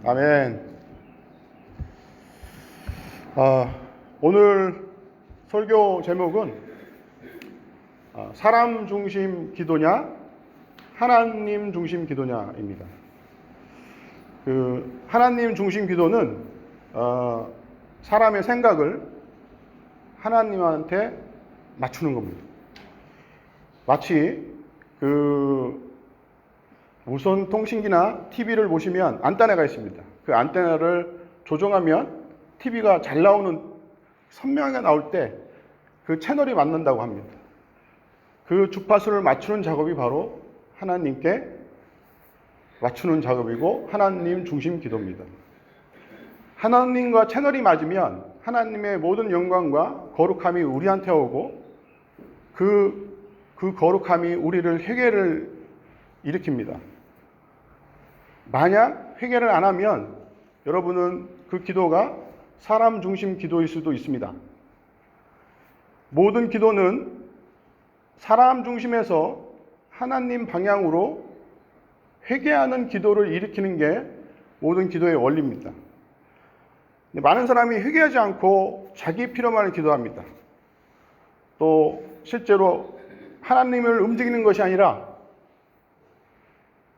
아멘. 오늘 설교 제목은 사람 중심 기도냐, 하나님 중심 기도냐입니다. 하나님 중심 기도는 사람의 생각을 하나님한테 맞추는 겁니다. 마치 무선 통신기나 TV를 보시면 안테나가 있습니다. 그 안테나를 조정하면 TV가 잘 나오는, 선명하게 나올 때 그 채널이 맞는다고 합니다. 그 주파수를 맞추는 작업이 바로 하나님께 맞추는 작업이고 하나님 중심 기도입니다. 하나님과 채널이 맞으면 하나님의 모든 영광과 거룩함이 우리한테 오고 그 거룩함이 우리를 회개를 일으킵니다. 만약 회개를 안 하면 여러분은 그 기도가 사람 중심 기도일 수도 있습니다. 모든 기도는 사람 중심에서 하나님 방향으로 회개하는 기도를 일으키는 게 모든 기도의 원리입니다. 많은 사람이 회개하지 않고 자기 필요만을 기도합니다. 또 실제로 하나님을 움직이는 것이 아니라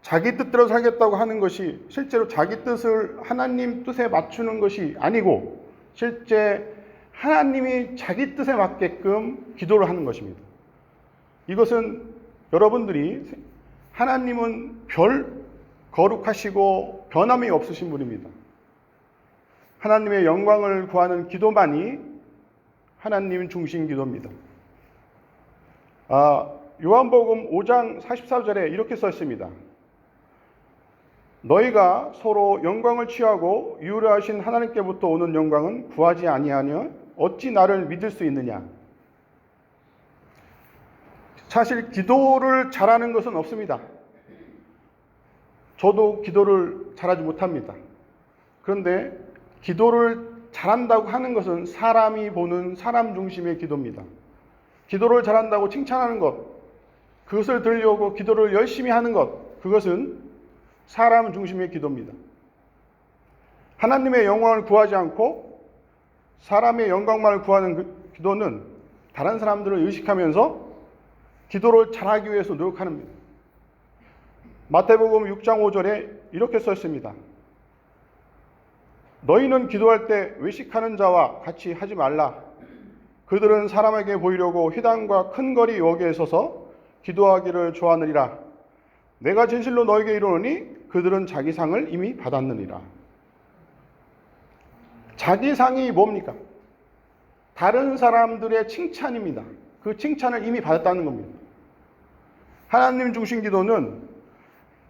자기 뜻대로 살겠다고 하는 것이 실제로 자기 뜻을 하나님 뜻에 맞추는 것이 아니고 실제 하나님이 자기 뜻에 맞게끔 기도를 하는 것입니다. 이것은 여러분들이 하나님은 거룩하시고 변함이 없으신 분입니다. 하나님의 영광을 구하는 기도만이 하나님 중심 기도입니다. 요한복음 5장 44절에 이렇게 써 있습니다. 너희가 서로 영광을 취하고 유일하신 하나님께부터 오는 영광은 구하지 아니하며 어찌 나를 믿을 수 있느냐. 사실 기도를 잘하는 것은 없습니다. 저도 기도를 잘하지 못합니다. 그런데 기도를 잘한다고 하는 것은 사람이 보는 사람 중심의 기도입니다. 기도를 잘한다고 칭찬하는 것, 그것을 들으려고 기도를 열심히 하는 것, 그것은 사람 중심의 기도입니다. 하나님의 영광을 구하지 않고 사람의 영광만을 구하는 그 기도는 다른 사람들을 의식하면서 기도를 잘하기 위해서 노력하는 겁니다. 마태복음 6장 5절에 이렇게 써 있습니다. 너희는 기도할 때 외식하는 자와 같이 하지 말라. 그들은 사람에게 보이려고 회당과 큰 거리 여기에 서서 기도하기를 좋아하느니라. 내가 진실로 너에게 이르노니 그들은 자기 상을 이미 받았느니라. 자기 상이 뭡니까? 다른 사람들의 칭찬입니다. 그 칭찬을 이미 받았다는 겁니다. 하나님 중심 기도는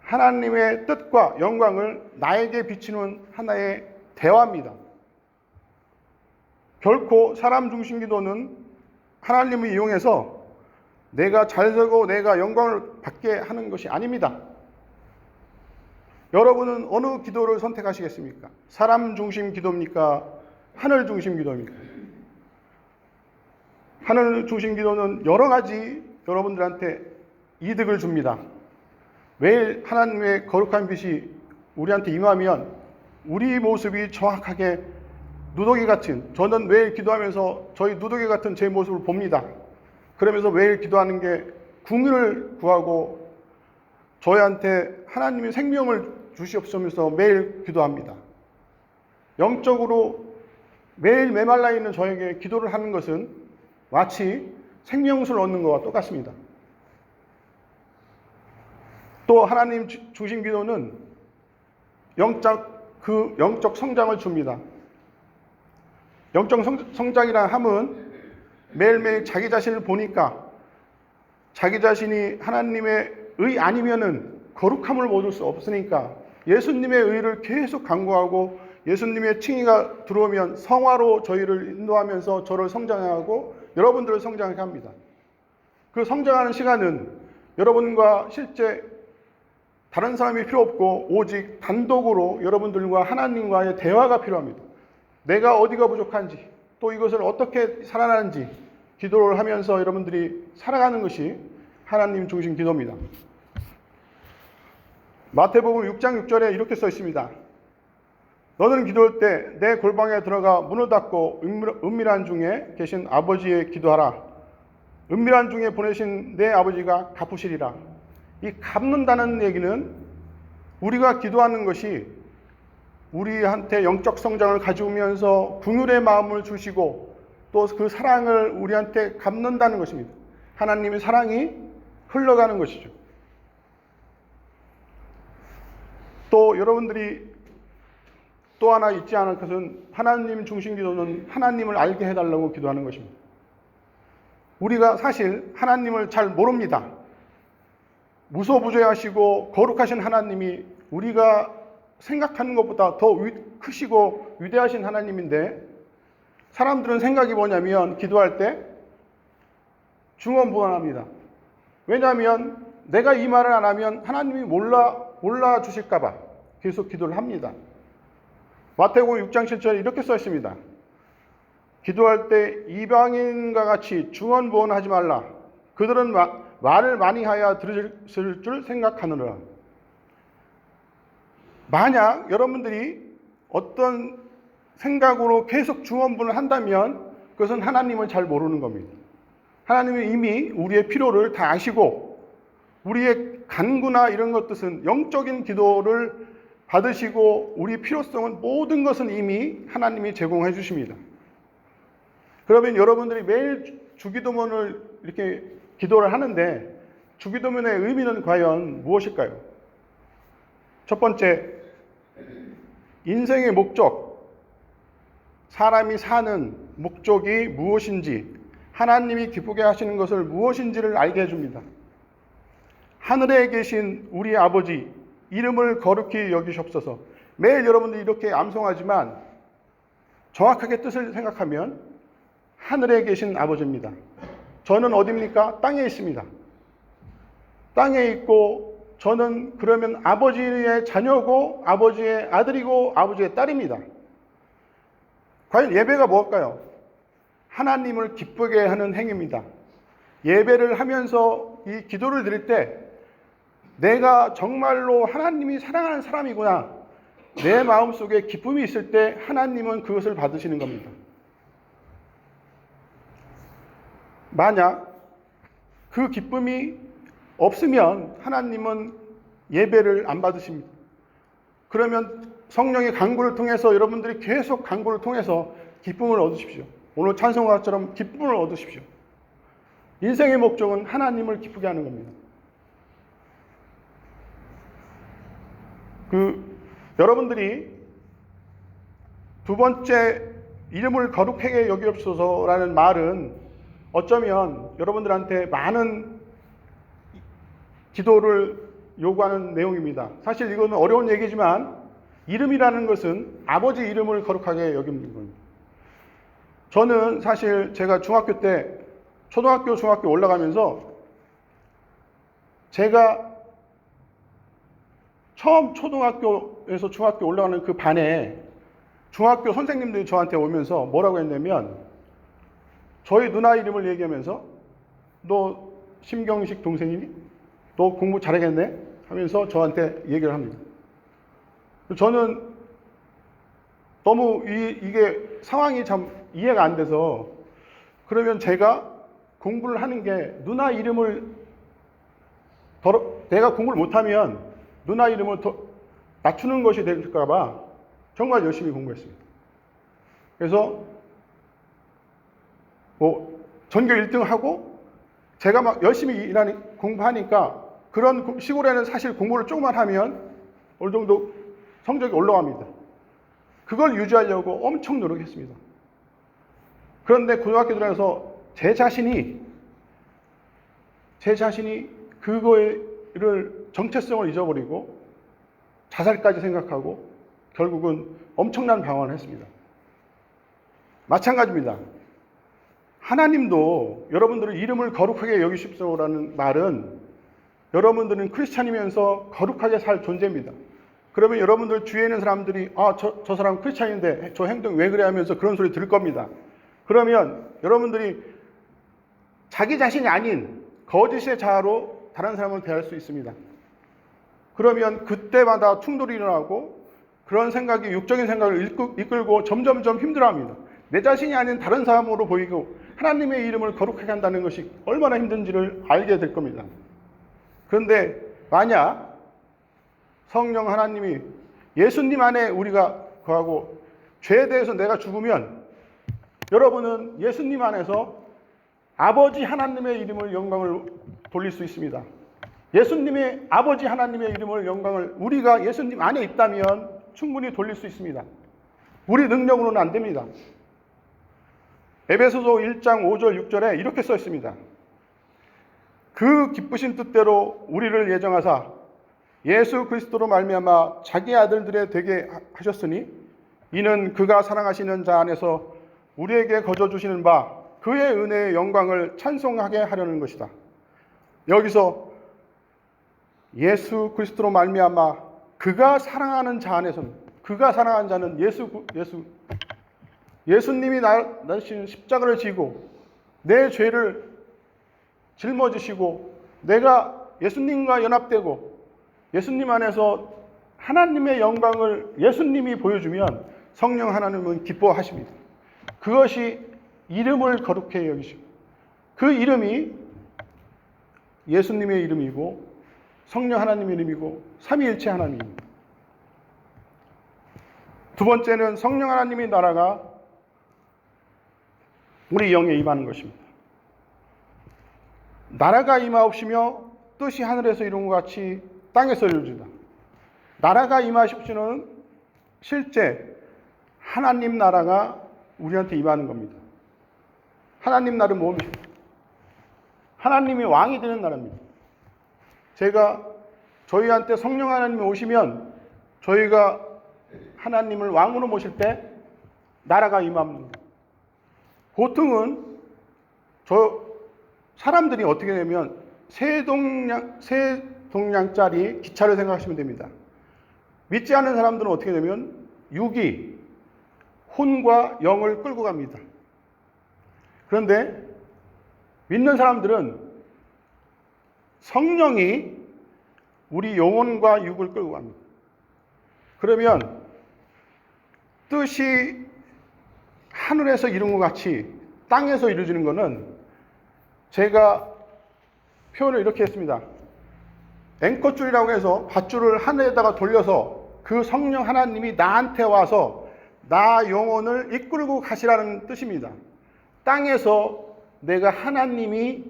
하나님의 뜻과 영광을 나에게 비치는 하나의 대화입니다. 결코 사람 중심 기도는 하나님을 이용해서 내가 잘 되고 내가 영광을 받게 하는 것이 아닙니다. 여러분은 어느 기도를 선택하시겠습니까? 사람 중심 기도입니까? 하늘 중심 기도입니까? 하늘 중심 기도는 여러 가지 여러분들한테 이득을 줍니다. 매일 하나님의 거룩한 빛이 우리한테 임하면 우리 모습이 정확하게 누더기 같은, 저는 매일 기도하면서 저희 누더기 같은 제 모습을 봅니다. 그러면서 매일 기도하는 게 궁유를 구하고 저희한테 하나님의 생명을 주시옵소서 매일 기도합니다. 영적으로 매일 메말라 있는 저에게 기도를 하는 것은 마치 생명수를 얻는 것과 똑같습니다. 또 하나님 중심 기도는 영적 성장을 줍니다. 영적 성장이라 함은 매일매일 자기 자신을 보니까 자기 자신이 하나님의 의 아니면은 거룩함을 얻을 수 없으니까 예수님의 의를 계속 강구하고 예수님의 칭의가 들어오면 성화로 저희를 인도하면서 저를 성장하고 여러분들을 성장하게 합니다. 그 성장하는 시간은 여러분과 실제 다른 사람이 필요 없고 오직 단독으로 여러분들과 하나님과의 대화가 필요합니다. 내가 어디가 부족한지 또 이것을 어떻게 살아나는지 기도를 하면서 여러분들이 살아가는 것이 하나님 중심 기도입니다. 마태복음 6장 6절에 이렇게 써 있습니다. 너는 기도할 때 내 골방에 들어가 문을 닫고 은밀한 중에 계신 아버지의 기도하라. 은밀한 중에 보내신 내 아버지가 갚으시리라. 이 갚는다는 얘기는 우리가 기도하는 것이 우리한테 영적 성장을 가져오면서 긍휼의 마음을 주시고 또 그 사랑을 우리한테 갚는다는 것입니다. 하나님의 사랑이 흘러가는 것이죠. 또 여러분들이 또 하나 잊지 않을 것은 하나님 중심 기도는 하나님을 알게 해달라고 기도하는 것입니다. 우리가 사실 하나님을 잘 모릅니다. 무소부재하시고 거룩하신 하나님이 우리가 생각하는 것보다 더 크시고 위대하신 하나님인데, 사람들은 생각이 뭐냐면 기도할 때 중언부언합니다. 왜냐하면 내가 이 말을 안 하면 하나님이 몰라 주실까 봐 계속 기도를 합니다. 마태복음 6장 7절에 이렇게 써 있습니다. 기도할 때 이방인과 같이 중언부언하지 말라. 그들은 말을 많이 하여 들으실 줄 생각하느라. 만약 여러분들이 어떤 생각으로 계속 중언부언을 한다면 그것은 하나님을 잘 모르는 겁니다. 하나님은 이미 우리의 필요를 다 아시고 우리의 간구나 이런 것들은 영적인 기도를 받으시고 우리 필요성은 모든 것은 이미 하나님이 제공해 주십니다. 그러면 여러분들이 매일 주기도문을 이렇게 기도를 하는데 주기도문의 의미는 과연 무엇일까요? 첫 번째, 인생의 목적, 사람이 사는 목적이 무엇인지, 하나님이 기쁘게 하시는 것을 무엇인지를 알게 해줍니다. 하늘에 계신 우리 아버지, 이름을 거룩히 여기시옵소서. 매일 여러분들이 이렇게 암송하지만 정확하게 뜻을 생각하면 하늘에 계신 아버지입니다. 저는 어디입니까? 땅에 있습니다. 땅에 있고 저는 그러면 아버지의 자녀고 아버지의 아들이고 아버지의 딸입니다. 과연 예배가 뭘까요? 하나님을 기쁘게 하는 행위입니다. 예배를 하면서 이 기도를 드릴 때 내가 정말로 하나님이 사랑하는 사람이구나, 내 마음속에 기쁨이 있을 때 하나님은 그것을 받으시는 겁니다. 만약 그 기쁨이 없으면 하나님은 예배를 안 받으십니다. 그러면 성령의 간구를 통해서 여러분들이 계속 간구를 통해서 기쁨을 얻으십시오. 오늘 찬송가처럼 기쁨을 얻으십시오. 인생의 목적은 하나님을 기쁘게 하는 겁니다. 여러분들이 두 번째 이름을 거룩하게 여기옵소서라는 말은 어쩌면 여러분들한테 많은 기도를 요구하는 내용입니다. 사실 이거는 어려운 얘기지만 이름이라는 것은 아버지 이름을 거룩하게 여기는 겁니다. 저는 사실 제가 중학교 때 초등학교, 중학교 올라가면서 제가 처음 초등학교에서 중학교 올라가는 그 반에 중학교 선생님들이 저한테 오면서 뭐라고 했냐면 저희 누나 이름을 얘기하면서 너 심경식 동생이니? 너 공부 잘하겠네? 하면서 저한테 얘기를 합니다. 저는 너무 이게 상황이 참 이해가 안 돼서, 그러면 제가 공부를 하는 게 누나 이름을 내가 공부를 못하면 누나 이름을 더 낮추는 것이 될까 봐 정말 열심히 공부했습니다. 그래서 전교 1등하고 제가 막 열심히 공부하니까 그런 시골에는 사실 공부를 조금만 하면 어느 정도 성적이 올라갑니다. 그걸 유지하려고 엄청 노력했습니다. 그런데 고등학교 들어가서 제 자신이 그거를 정체성을 잊어버리고 자살까지 생각하고 결국은 엄청난 방황을 했습니다. 마찬가지입니다. 하나님도 여러분들의 이름을 거룩하게 여기십시오라는 말은 여러분들은 크리스찬이면서 거룩하게 살 존재입니다. 그러면 여러분들 주위에 있는 사람들이 저 사람 크리스찬인데 저 행동 왜 그래 하면서 그런 소리 들을 겁니다. 그러면 여러분들이 자기 자신이 아닌 거짓의 자아로 다른 사람을 대할 수 있습니다. 그러면 그때마다 충돌이 일어나고 그런 생각이 육적인 생각을 이끌고 점점점 힘들어합니다. 내 자신이 아닌 다른 사람으로 보이고 하나님의 이름을 거룩하게 한다는 것이 얼마나 힘든지를 알게 될 겁니다. 그런데 만약 성령 하나님이 예수님 안에 우리가 거하고 죄에 대해서 내가 죽으면 여러분은 예수님 안에서 아버지 하나님의 이름을 영광을 돌릴 수 있습니다. 예수님의 아버지 하나님의 이름을 영광을 우리가 예수님 안에 있다면 충분히 돌릴 수 있습니다. 우리 능력으로는 안 됩니다. 에베소서 1장 5절 6절에 이렇게 써 있습니다. 그 기쁘신 뜻대로 우리를 예정하사 예수 그리스도로 말미암아 자기 아들들의 되게 하셨으니 이는 그가 사랑하시는 자 안에서 우리에게 거저 주시는 바 그의 은혜의 영광을 찬송하게 하려는 것이다. 여기서 예수 그리스도로 말미암아 그가 사랑하는 자 안에서는, 그가 사랑하는 자는 예수님이 나신 십자가를 지고 내 죄를 짊어지시고 내가 예수님과 연합되고 예수님 안에서 하나님의 영광을 예수님이 보여주면 성령 하나님은 기뻐하십니다. 그것이 이름을 거룩해 여기시고 그 이름이 예수님의 이름이고 성령 하나님의 이름이고 삼위일체 하나님입니다. 두 번째는 성령 하나님의 나라가 우리 영에 임하는 것입니다. 나라가 임하옵시며 뜻이 하늘에서 이룬 것 같이 땅에서 이루어진다. 나라가 임하십시오는 실제 하나님 나라가 우리한테 임하는 겁니다. 하나님 나라는 뭡니까? 하나님이 왕이 되는 나라입니다. 저희한테 성령 하나님이 오시면 저희가 하나님을 왕으로 모실 때 나라가 임합니다. 보통은 사람들이 어떻게 되면 세 동량짜리 기차를 생각하시면 됩니다. 믿지 않는 사람들은 어떻게 되면 육이 혼과 영을 끌고 갑니다. 그런데 믿는 사람들은 성령이 우리 영혼과 육을 끌고 갑니다. 그러면 뜻이 하늘에서 이룬 것 같이 땅에서 이루어지는 것은 제가 표현을 이렇게 했습니다. 앵커줄이라고 해서 밧줄을 하늘에다가 돌려서 그 성령 하나님이 나한테 와서 나 영혼을 이끌고 가시라는 뜻입니다. 땅에서 내가 하나님이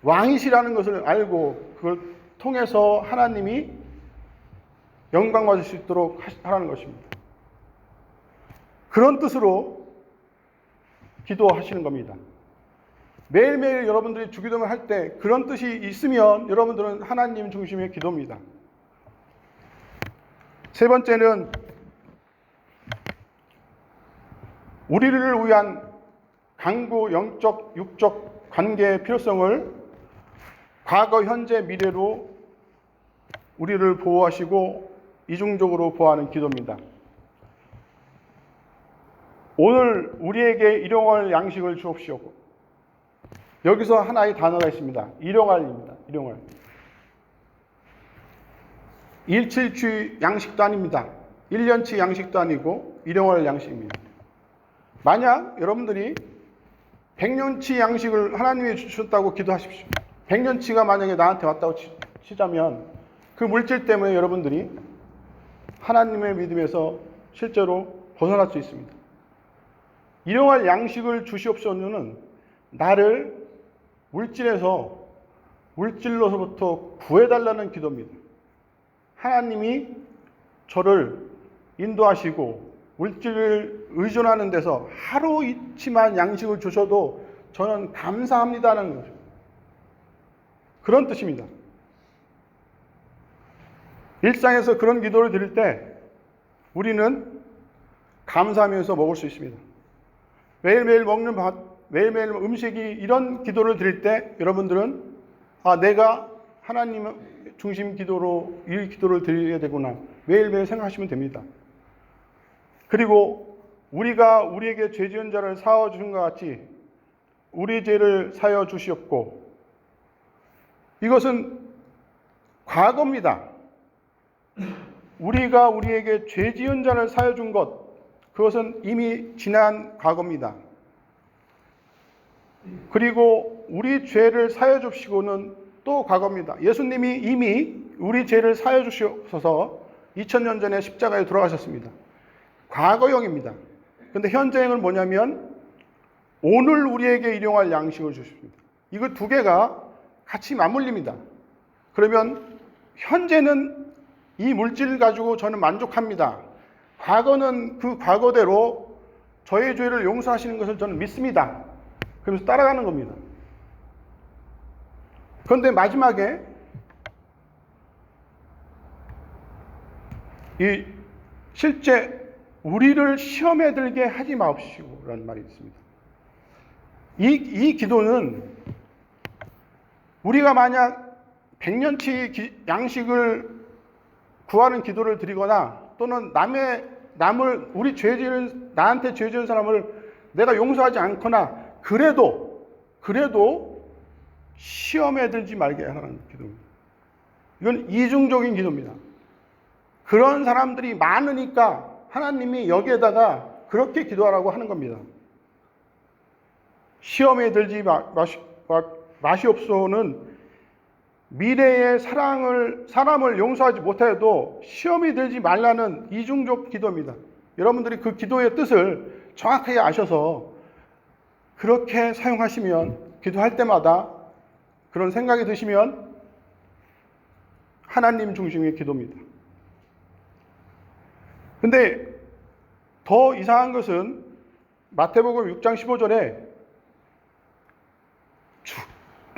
왕이시라는 것을 알고 그걸 통해서 하나님이 영광 받을 수 있도록 하라는 것입니다. 그런 뜻으로 기도하시는 겁니다. 매일매일 여러분들이 주기도문을 할 때 그런 뜻이 있으면 여러분들은 하나님 중심의 기도입니다. 세 번째는 우리를 위한 강구 영적, 육적 관계의 필요성을 과거, 현재, 미래로 우리를 보호하시고 이중적으로 보호하는 기도입니다. 오늘 우리에게 일용할 양식을 주옵시오. 여기서 하나의 단어가 있습니다. 일용할입니다. 일용할. 일칠치 양식도 아닙니다. 1년치 양식도 아니고 일용할 양식입니다. 만약 여러분들이 100년치 양식을 하나님이 주셨다고 기도하십시오. 100년치가 만약에 나한테 왔다고 치자면 그 물질 때문에 여러분들이 하나님의 믿음에서 실제로 벗어날 수 있습니다. 일용할 양식을 주시옵소서는 나를 물질로서부터 구해달라는 기도입니다. 하나님이 저를 인도하시고 물질을 의존하는 데서 하루이치만 양식을 주셔도 저는 감사합니다라는 거죠. 그런 뜻입니다. 일상에서 그런 기도를 드릴 때 우리는 감사하면서 먹을 수 있습니다. 매일매일 먹는 매일매일 음식이 이런 기도를 드릴 때 여러분들은 내가 하나님 중심 기도로 이 기도를 드려야 되구나 매일매일 생각하시면 됩니다. 그리고 우리가 우리에게 죄 지은 자를 사하여 주신 것 같이 우리 죄를 사하여 주시옵고 이것은 과거입니다. 우리가 우리에게 죄 지은 자를 사여 준 것, 그것은 이미 지난 과거입니다. 그리고 우리 죄를 사여 주시고는 또 과거입니다. 예수님이 이미 우리 죄를 사여 주셔서 2000년 전에 십자가에 돌아가셨습니다. 과거형입니다. 근데 현재형은 뭐냐면 오늘 우리에게 일용할 양식을 주십니다. 이거 두 개가 같이 맞물립니다. 그러면 현재는 이 물질을 가지고 저는 만족합니다. 과거는 그 과거대로 저의 죄를 용서하시는 것을 저는 믿습니다. 그러면서 따라가는 겁니다. 그런데 마지막에 이 실제 우리를 시험에 들게 하지 마옵시고 라는 말이 있습니다. 이 기도는 우리가 만약 100년치 양식을 구하는 기도를 드리거나 또는 우리 나한테 죄 지은 사람을 내가 용서하지 않거나 그래도 시험에 들지 말게 하는 기도입니다. 이건 이중적인 기도입니다. 그런 사람들이 많으니까 하나님이 여기에다가 그렇게 기도하라고 하는 겁니다. 시험에 들지 마시옵소는 미래의 사람을 용서하지 못해도 시험이 들지 말라는 이중적 기도입니다. 여러분들이 그 기도의 뜻을 정확하게 아셔서 그렇게 사용하시면 기도할 때마다 그런 생각이 드시면 하나님 중심의 기도입니다. 근데 더 이상한 것은 마태복음 6장 15절에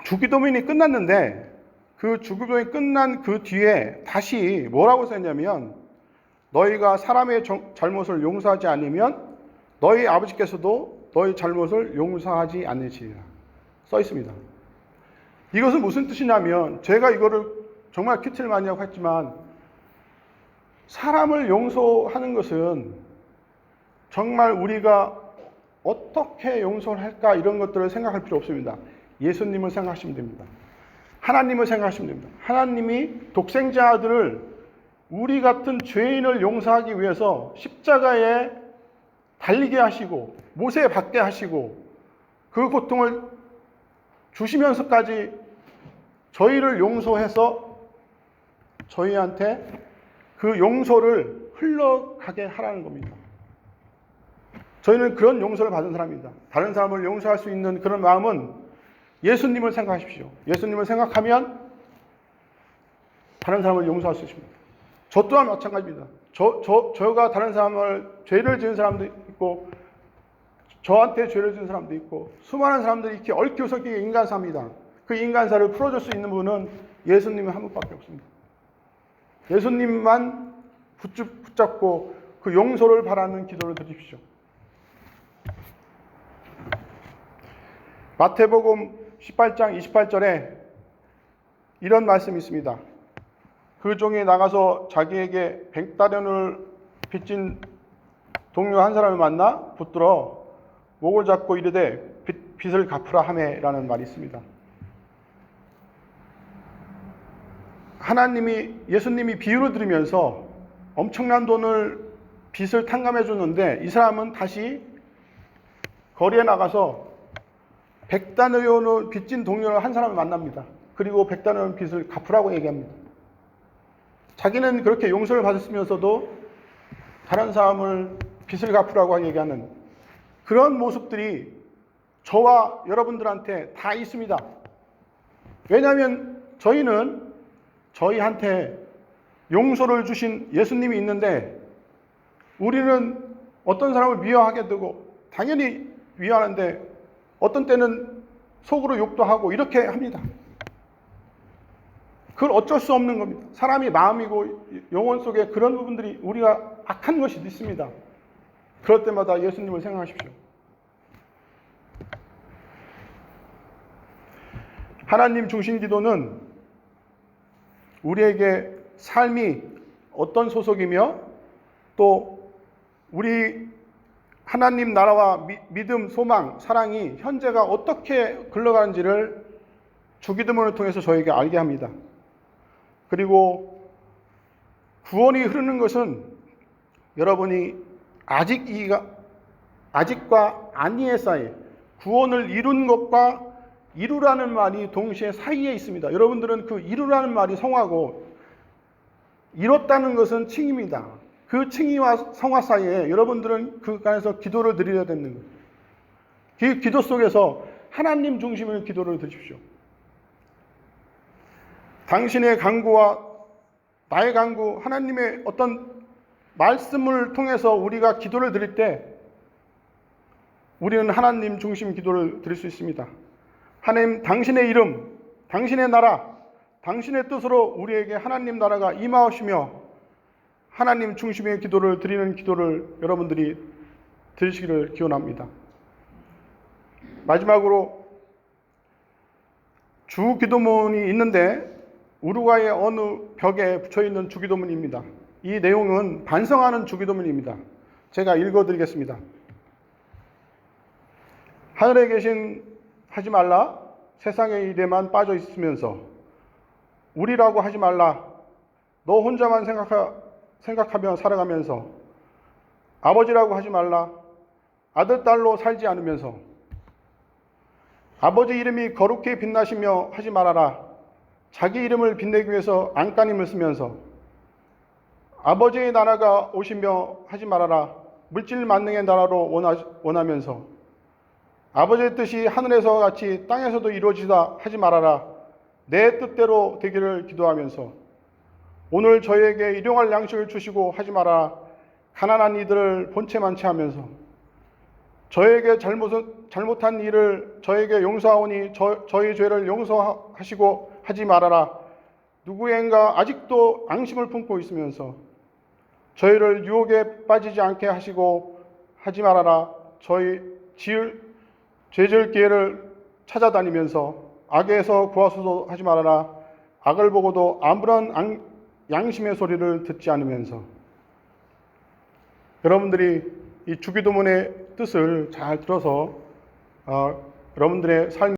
주기도문이 끝났는데 그 주기도문이 끝난 그 뒤에 다시 뭐라고 썼냐면 너희가 사람의 잘못을 용서하지 않으면 너희 아버지께서도 너희 잘못을 용서하지 않으시리라 써 있습니다. 이것은 무슨 뜻이냐면 제가 이거를 정말 큐티를 많이 하고 했지만 사람을 용서하는 것은 정말 우리가 어떻게 용서를 할까 이런 것들을 생각할 필요 없습니다. 예수님을 생각하시면 됩니다. 하나님을 생각하시면 됩니다. 하나님이 독생자 아들을 우리 같은 죄인을 용서하기 위해서 십자가에 달리게 하시고 못에 박게 하시고 그 고통을 주시면서까지 저희를 용서해서 저희한테 그 용서를 흘러가게 하라는 겁니다. 저희는 그런 용서를 받은 사람입니다. 다른 사람을 용서할 수 있는 그런 마음은 예수님을 생각하십시오. 예수님을 생각하면 다른 사람을 용서할 수 있습니다. 저 또한 마찬가지입니다. 저가 다른 사람을 죄를 지은 사람도 있고 저한테 죄를 지은 사람도 있고 수많은 사람들이 이렇게 얽혀서기에 인간사입니다. 그 인간사를 풀어줄 수 있는 분은 예수님은 한 분밖에 없습니다. 예수님만 붙잡고 그 용서를 바라는 기도를 드립시오. 마태복음 18장 28절에 이런 말씀이 있습니다. 그 종이 나가서 자기에게 100다련을 빚진 동료 한 사람을 만나 붙들어 목을 잡고 이르되 빚을 갚으라 하매라는 말이 있습니다. 예수님이 비유를 들으면서 엄청난 빚을 탕감해 줬는데 이 사람은 다시 거리에 나가서 100다련을 빚진 동료를 한 사람을 만납니다. 그리고 100다련 빚을 갚으라고 얘기합니다. 자기는 그렇게 용서를 받았으면서도 다른 사람을 빚을 갚으라고 얘기하는 그런 모습들이 저와 여러분들한테 다 있습니다. 왜냐하면 저희는 저희한테 용서를 주신 예수님이 있는데 우리는 어떤 사람을 미워하게 되고 당연히 미워하는데 어떤 때는 속으로 욕도 하고 이렇게 합니다. 그걸 어쩔 수 없는 겁니다. 사람이 마음이고 영혼 속에 그런 부분들이 우리가 악한 것이 있습니다. 그럴 때마다 예수님을 생각하십시오. 하나님 중심 기도는 우리에게 삶이 어떤 소속이며 또 우리 하나님 나라와 믿음, 소망, 사랑이 현재가 어떻게 흘러가는지를 주기도문을 통해서 저에게 알게 합니다. 그리고 구원이 흐르는 것은 여러분이 아직과 아니의 사이, 구원을 이룬 것과 이루라는 말이 동시에 사이에 있습니다. 여러분들은 그 이루라는 말이 성화고 이뤘다는 것은 칭입니다. 그 칭의와 성화 사이에 여러분들은 그 안에서 기도를 드려야 되는 거예요. 그 기도 속에서 하나님 중심의 기도를 드십시오. 당신의 간구와 나의 간구, 하나님의 어떤 말씀을 통해서 우리가 기도를 드릴 때 우리는 하나님 중심 기도를 드릴 수 있습니다. 하나님, 당신의 이름, 당신의 나라, 당신의 뜻으로 우리에게 하나님 나라가 임하시며 하나님 중심의 기도를 드리는 기도를 여러분들이 드리시기를 기원합니다. 마지막으로 주기도문이 있는데 우루과이의 어느 벽에 붙여있는 주기도문입니다. 이 내용은 반성하는 주기도문입니다. 제가 읽어드리겠습니다. 하늘에 계신 하지 말라, 세상의 일에만 빠져 있으면서 우리라고 하지 말라, 너 혼자만 생각하며 살아가면서 아버지라고 하지 말라, 아들, 딸로 살지 않으면서 아버지 이름이 거룩히 빛나시며 하지 말아라, 자기 이름을 빛내기 위해서 안간힘을 쓰면서 아버지의 나라가 오시며 하지 말아라, 물질 만능의 나라로 원하면서 아버지의 뜻이 하늘에서 같이 땅에서도 이루어지다 하지 말아라, 내 뜻대로 되기를 기도하면서 오늘 저희에게 일용할 양식을 주시고 하지 마라, 가난한 이들을 본체만치 하면서 저에게 잘못한 일을 저에게 용서하오니 저희 죄를 용서하시고 하지 말아라, 누구인가 아직도 앙심을 품고 있으면서 저희를 유혹에 빠지지 않게 하시고 하지 말아라, 저희 죄 지을 기회를 찾아다니면서 악에서 구하소서 하지 말아라, 악을 보고도 아무런 양심의 소리를 듣지 않으면서. 여러분들이 이 주기도문의 뜻을 잘 들어서 여러분들의 삶